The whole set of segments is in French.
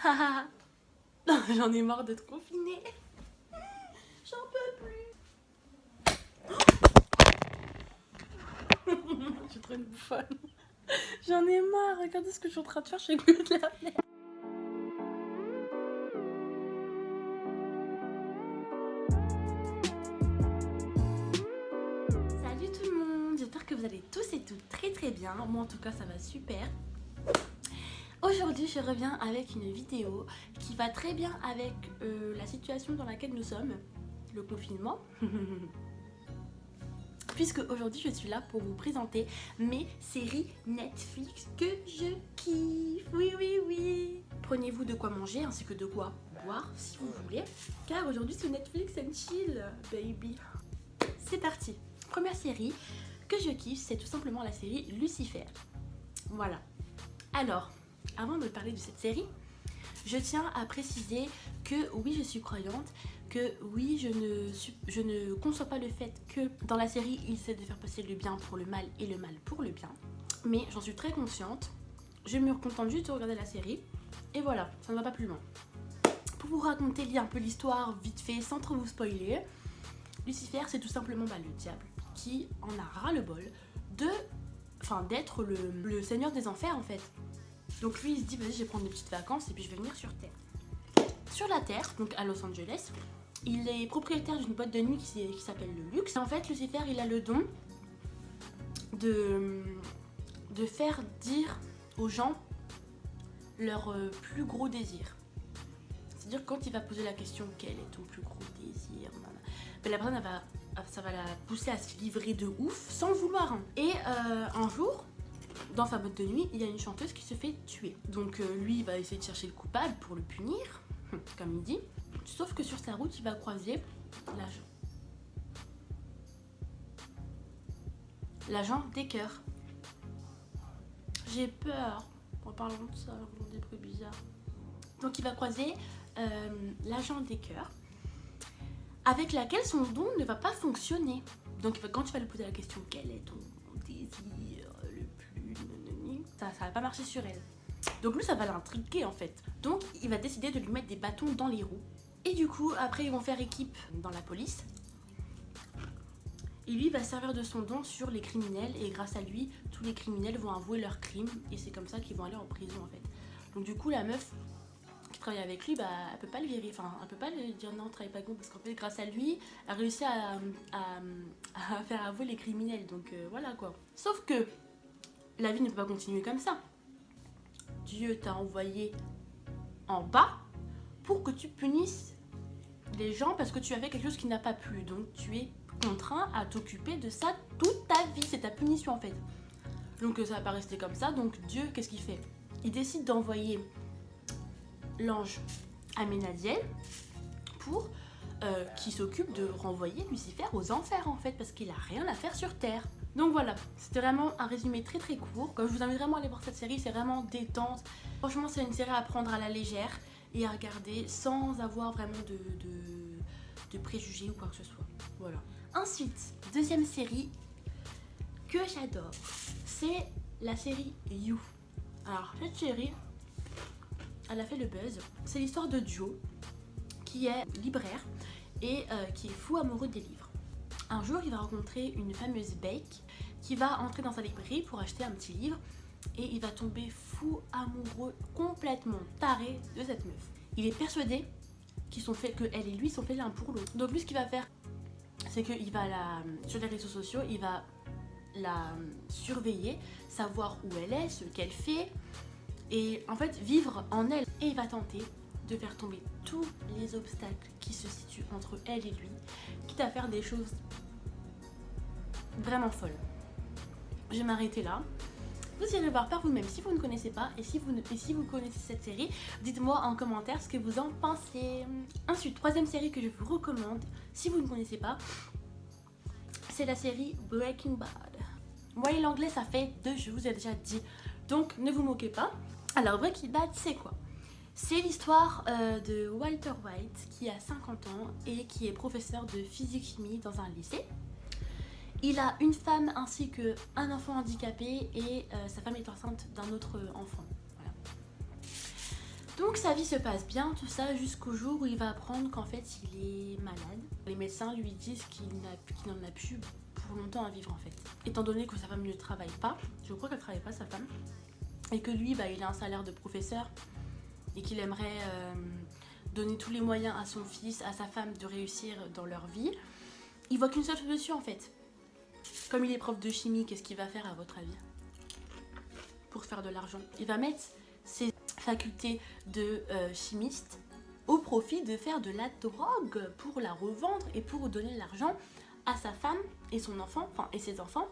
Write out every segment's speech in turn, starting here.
Non, j'en ai marre d'être confinée. J'en peux plus. Je suis trop une bouffonne. J'en ai marre. Regardez ce que je suis en train de faire. Je fais que de la merde. Salut tout le monde. J'espère que vous allez tous et toutes très bien. Moi en tout cas ça va super. Aujourd'hui je reviens avec une vidéo qui va très bien avec la situation dans laquelle nous sommes, le confinement. Puisque aujourd'hui je suis là pour vous présenter mes séries Netflix que je kiffe. Oui. Prenez-vous de quoi manger ainsi que de quoi boire si vous voulez. Car aujourd'hui c'est Netflix and chill, baby. C'est parti. Première série que je kiffe, c'est tout simplement la série Lucifer. Voilà. Alors, avant de parler de cette série, je tiens à préciser que oui, je suis croyante, que oui, je ne conçois pas le fait que dans la série, il essaie de faire passer le bien pour le mal et le mal pour le bien. Mais j'en suis très consciente, je me contente juste de regarder la série, et voilà, ça ne va pas plus loin. Pour vous raconter un peu l'histoire vite fait, sans trop vous spoiler, Lucifer, c'est tout simplement le diable qui en a ras-le-bol d'être le seigneur des enfers en fait. Donc lui il se dit vas-y je vais prendre des petites vacances et puis je vais venir sur Terre. Sur la Terre, donc à Los Angeles, il est propriétaire d'une boîte de nuit qui s'appelle le Luxe. Et en fait Lucifer il a le don de faire dire aux gens leur plus gros désir. C'est-à-dire quand il va poser la question quel est ton plus gros désir, ben, la personne ça va la pousser à se livrer de ouf sans le vouloir. Et un jour, dans sa boîte de nuit, il y a une chanteuse qui se fait tuer. Donc lui, il va essayer de chercher le coupable pour le punir, comme il dit. Sauf que sur sa route, il va croiser l'agent Decker. J'ai peur en parlant de ça, en des bruits bizarres. Donc il va croiser l'agent Decker, avec laquelle son don ne va pas fonctionner. Donc quand tu vas lui poser la question quel est ton désir le plus ça va pas marcher sur elle. Donc lui ça va l'intriguer en fait. Donc il va décider de lui mettre des bâtons dans les roues. Et du coup après ils vont faire équipe dans la police. Et lui va servir de son don sur les criminels. Et grâce à lui tous les criminels vont avouer leurs crimes. Et c'est comme ça qu'ils vont aller en prison en fait. Donc du coup la meuf qui travaille avec lui, elle peut pas le virer, enfin elle peut pas lui dire non travaille pas avec moi parce qu'en fait grâce à lui elle a réussi à faire avouer les criminels, donc voilà quoi. Sauf que la vie ne peut pas continuer comme ça. Dieu t'a envoyé en bas pour que tu punisses les gens parce que tu as fait quelque chose qui n'a pas plu, donc tu es contraint à t'occuper de ça toute ta vie, c'est ta punition en fait. Donc ça va pas rester comme ça, donc Dieu qu'est-ce qu'il fait? Il décide d'envoyer l'ange Amenadiel pour qui s'occupe de renvoyer Lucifer aux enfers en fait parce qu'il a rien à faire sur Terre. Donc voilà, c'était vraiment un résumé très court. Comme je vous invite vraiment à aller voir cette série, c'est vraiment détente. Franchement c'est une série à prendre à la légère et à regarder sans avoir vraiment de préjugés ou quoi que ce soit. Voilà. Ensuite, deuxième série que j'adore, c'est la série You. Alors cette série, elle a fait le buzz. C'est l'histoire de Joe qui est libraire et qui est fou amoureux des livres. Un jour, il va rencontrer une fameuse Beck qui va entrer dans sa librairie pour acheter un petit livre et il va tomber fou amoureux, complètement taré de cette meuf. Il est persuadé qu'elle et lui sont faits l'un pour l'autre. Donc lui, ce qu'il va faire, c'est qu'il va sur les réseaux sociaux, il va la surveiller, savoir où elle est, ce qu'elle fait, et en fait vivre en elle. Et il va tenter de faire tomber tous les obstacles qui se situent entre elle et lui, quitte à faire des choses vraiment folles. Je vais m'arrêter là. Vous irez voir par vous-même si vous ne connaissez pas, et si vous connaissez cette série, dites-moi en commentaire ce que vous en pensez. Ensuite, troisième série que je vous recommande, si vous ne connaissez pas, c'est la série Breaking Bad. Moi et l'anglais ça fait 2, je vous ai déjà dit, donc ne vous moquez pas. Alors Breaking Bad c'est quoi? C'est l'histoire de Walter White qui a 50 ans et qui est professeur de physique-chimie dans un lycée. Il a une femme ainsi qu'un enfant handicapé et sa femme est enceinte d'un autre enfant. Voilà. Donc sa vie se passe bien, tout ça, jusqu'au jour où il va apprendre qu'en fait il est malade. Les médecins lui disent qu'il n'en a plus pour longtemps à vivre en fait. Étant donné que sa femme ne travaille pas, je crois qu'elle ne travaille pas sa femme, et que lui il a un salaire de professeur et qu'il aimerait donner tous les moyens à son fils, à sa femme de réussir dans leur vie, il voit qu'une seule solution en fait. Comme il est prof de chimie, qu'est-ce qu'il va faire à votre avis pour faire de l'argent? Il va mettre ses facultés de chimiste au profit de faire de la drogue pour la revendre et pour donner l'argent à sa femme et son enfant, enfin et ses enfants,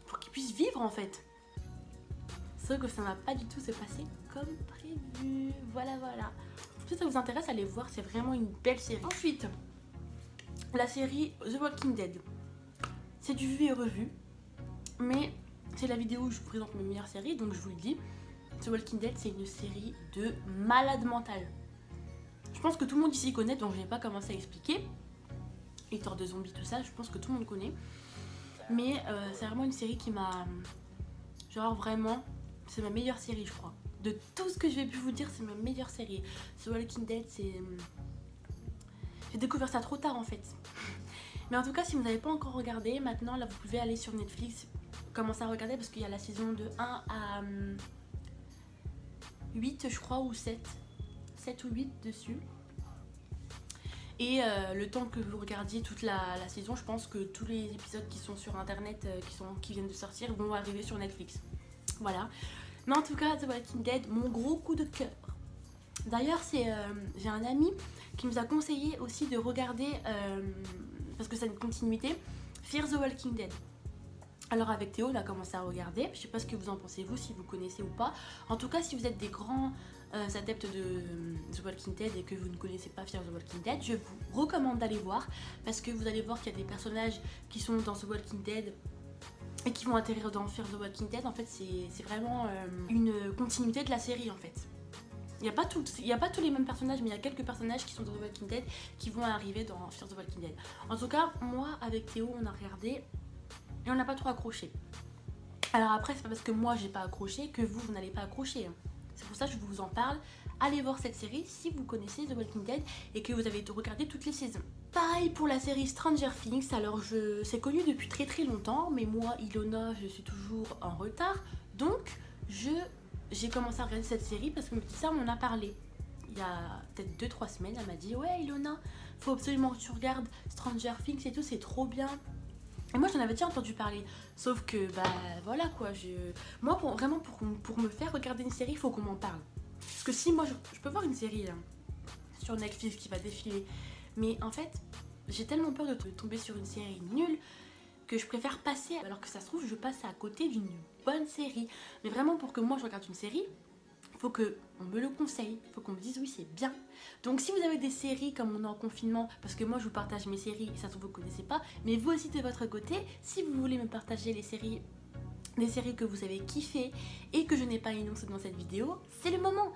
pour qu'ils puissent vivre en fait. Sauf que ça ne va pas du tout se passer comme prévu. Voilà. Si ça vous intéresse, allez voir, c'est vraiment une belle série. Ensuite, la série The Walking Dead. C'est du vu et revu, mais c'est la vidéo où je vous présente mes meilleures séries, donc je vous le dis. The Walking Dead, c'est une série de malade mental. Je pense que tout le monde ici connaît, donc je n'ai pas commencé à expliquer. Histoire de zombies, tout ça, je pense que tout le monde connaît. Mais c'est vraiment une série qui m'a... Genre vraiment, c'est ma meilleure série, je crois. De tout ce que je vais pu vous dire, c'est ma meilleure série. The Walking Dead, c'est... J'ai découvert ça trop tard en fait. Mais en tout cas, si vous n'avez pas encore regardé, maintenant, là, vous pouvez aller sur Netflix, commencer à regarder parce qu'il y a la saison de 1 à 8, je crois, ou 7. 7 ou 8 dessus. Et le temps que vous regardiez toute la saison, je pense que tous les épisodes qui sont sur internet, qui viennent de sortir, vont arriver sur Netflix. Voilà. Mais en tout cas, The Walking Dead, mon gros coup de cœur. D'ailleurs, j'ai un ami qui nous a conseillé aussi de regarder, parce que c'est une continuité, Fear the Walking Dead. Alors avec Théo, on a commencé à regarder. Je sais pas ce que vous en pensez vous, si vous connaissez ou pas. En tout cas, si vous êtes des grands adeptes de The Walking Dead et que vous ne connaissez pas Fear the Walking Dead, je vous recommande d'aller voir, parce que vous allez voir qu'il y a des personnages qui sont dans The Walking Dead et qui vont atterrir dans Fear the Walking Dead. En fait, c'est vraiment une continuité de la série en fait. Il n'y a pas tous les mêmes personnages, mais il y a quelques personnages qui sont dans The Walking Dead qui vont arriver dans Fear the Walking Dead. En tout cas, moi avec Théo, on a regardé et on n'a pas trop accroché. Alors après, c'est pas parce que moi j'ai pas accroché que vous n'allez pas accrocher. C'est pour ça que je vous en parle. Allez voir cette série si vous connaissez The Walking Dead et que vous avez regardé toutes les saisons. Pareil pour la série Stranger Things. Alors c'est connu depuis très très longtemps, mais moi, Ilona, je suis toujours en retard. Donc j'ai commencé à regarder cette série parce que ma petite sœur m'en a parlé. Il y a peut-être 2-3 semaines, elle m'a dit « Ouais Ilona, faut absolument que tu regardes Stranger Things et tout, c'est trop bien ». Et moi j'en avais déjà entendu parler, sauf que bah voilà quoi, moi pour me faire regarder une série, il faut qu'on m'en parle. Parce que si moi je peux voir une série sur Netflix qui va défiler, mais en fait j'ai tellement peur de tomber sur une série nulle que je préfère passer, alors que ça se trouve je passe à côté d'une bonne série. Mais vraiment pour que moi je regarde une série, il faut qu'on me le conseille, il faut qu'on me dise oui c'est bien. Donc si vous avez des séries comme on est en confinement, parce que moi je vous partage mes séries et ça se trouve vous ne connaissez pas, mais vous aussi de votre côté, si vous voulez me partager des séries que vous avez kiffé et que je n'ai pas énoncé dans cette vidéo, c'est le moment.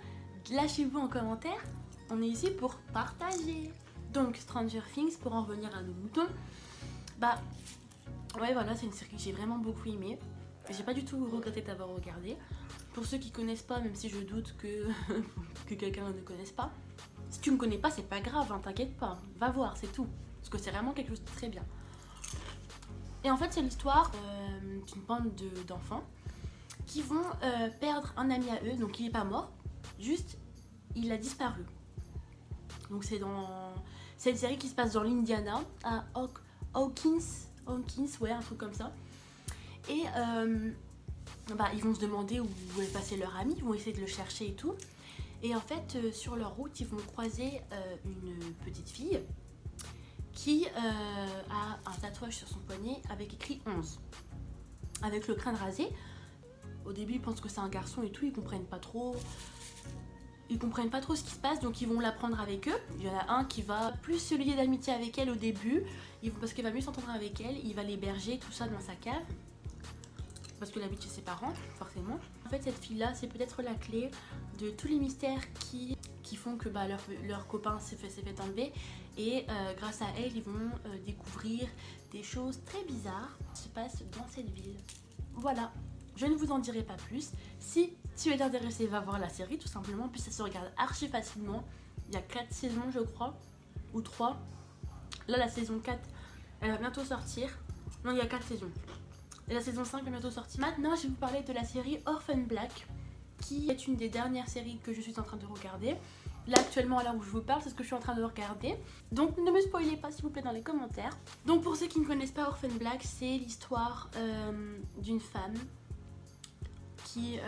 Lâchez-vous en commentaire, on est ici pour partager. Donc Stranger Things, pour en revenir à nos moutons, bah ouais voilà, c'est une série que j'ai vraiment beaucoup aimée. J'ai pas du tout regretté d'avoir regardé. Pour ceux qui connaissent pas, même si je doute que quelqu'un ne connaisse pas, si tu ne connais pas, c'est pas grave, hein, t'inquiète pas, va voir, c'est tout. Parce que c'est vraiment quelque chose de très bien. Et en fait, c'est l'histoire d'une bande d'enfants qui vont perdre un ami à eux, donc il est pas mort, juste il a disparu. Donc c'est une série qui se passe dans l'Indiana, à Hawkins, ouais, un truc comme ça. Et ils vont se demander où est passé leur ami, ils vont essayer de le chercher et tout. Et en fait, sur leur route, ils vont croiser une petite fille qui a un tatouage sur son poignet avec écrit 11, avec le crâne rasé. Au début, ils pensent que c'est un garçon et tout, ils comprennent pas trop ce qui se passe, donc ils vont la prendre avec eux. Il y en a un qui va plus se lier d'amitié avec elle au début, parce qu'il va mieux s'entendre avec elle, il va l'héberger, tout ça dans sa cave. Parce que elle habite chez ses parents, forcément. En fait, cette fille-là, c'est peut-être la clé de tous les mystères qui font que leur copain s'est fait enlever. Et grâce à elle, ils vont découvrir des choses très bizarres qui se passent dans cette ville. Voilà, je ne vous en dirai pas plus. Si tu es intéressé, va voir la série tout simplement. Puis ça se regarde archi facilement. Il y a 4 saisons je crois, ou 3. Là la saison 4, elle va bientôt sortir. Non, il y a 4 saisons. Et la saison 5 est bientôt sortie. Maintenant, je vais vous parler de la série Orphan Black, qui est une des dernières séries que je suis en train de regarder. Là, actuellement, à l'heure où je vous parle, c'est ce que je suis en train de regarder. Donc, ne me spoilez pas, s'il vous plaît, dans les commentaires. Donc, pour ceux qui ne connaissent pas Orphan Black, c'est l'histoire d'une femme qui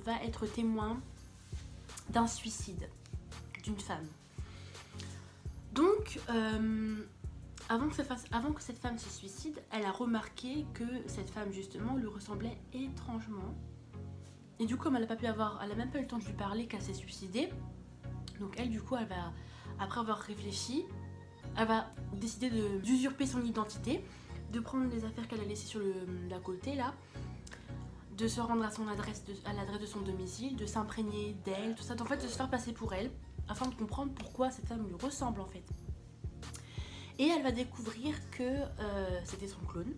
va être témoin d'un suicide d'une femme. Donc, avant que cette femme se suicide, elle a remarqué que cette femme justement lui ressemblait étrangement. Et du coup, comme elle a même pas eu le temps de lui parler qu'elle s'est suicidée. Donc elle, du coup, elle va, après avoir réfléchi, elle va décider d'usurper son identité, de prendre les affaires qu'elle a laissées sur la côté là, de se rendre à l'adresse de son domicile, de s'imprégner d'elle, tout ça, en fait de se faire passer pour elle, afin de comprendre pourquoi cette femme lui ressemble en fait. Et elle va découvrir que c'était son clone,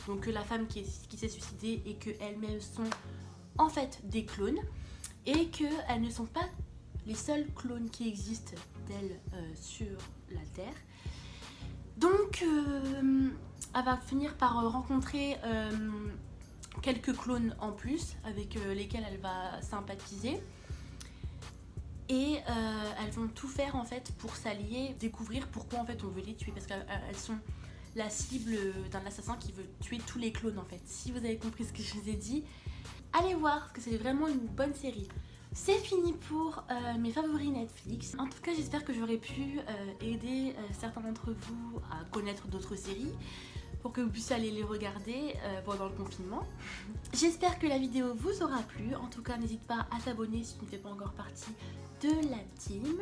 donc que la femme qui s'est suicidée et qu'elles-mêmes sont en fait des clones, et qu'elles ne sont pas les seuls clones qui existent d'elle sur la Terre. Donc elle va finir par rencontrer quelques clones en plus avec lesquels elle va sympathiser. Et elles vont tout faire en fait pour s'allier, découvrir pourquoi en fait on veut les tuer, parce qu'elles sont la cible d'un assassin qui veut tuer tous les clones en fait. Si vous avez compris ce que je vous ai dit, allez voir, parce que c'est vraiment une bonne série. C'est fini pour mes favoris Netflix. En tout cas, j'espère que j'aurais pu aider certains d'entre vous à connaître d'autres séries pour que vous puissiez aller les regarder pendant le confinement. J'espère que la vidéo vous aura plu. En tout cas, n'hésite pas à t'abonner si tu ne fais pas encore partie de la team,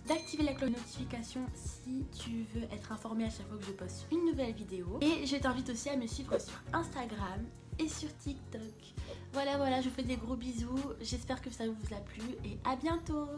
d'activer la cloche de notification si tu veux être informé à chaque fois que je poste une nouvelle vidéo. Et je t'invite aussi à me suivre sur Instagram et sur TikTok. Voilà, je vous fais des gros bisous. J'espère que ça vous a plu et à bientôt.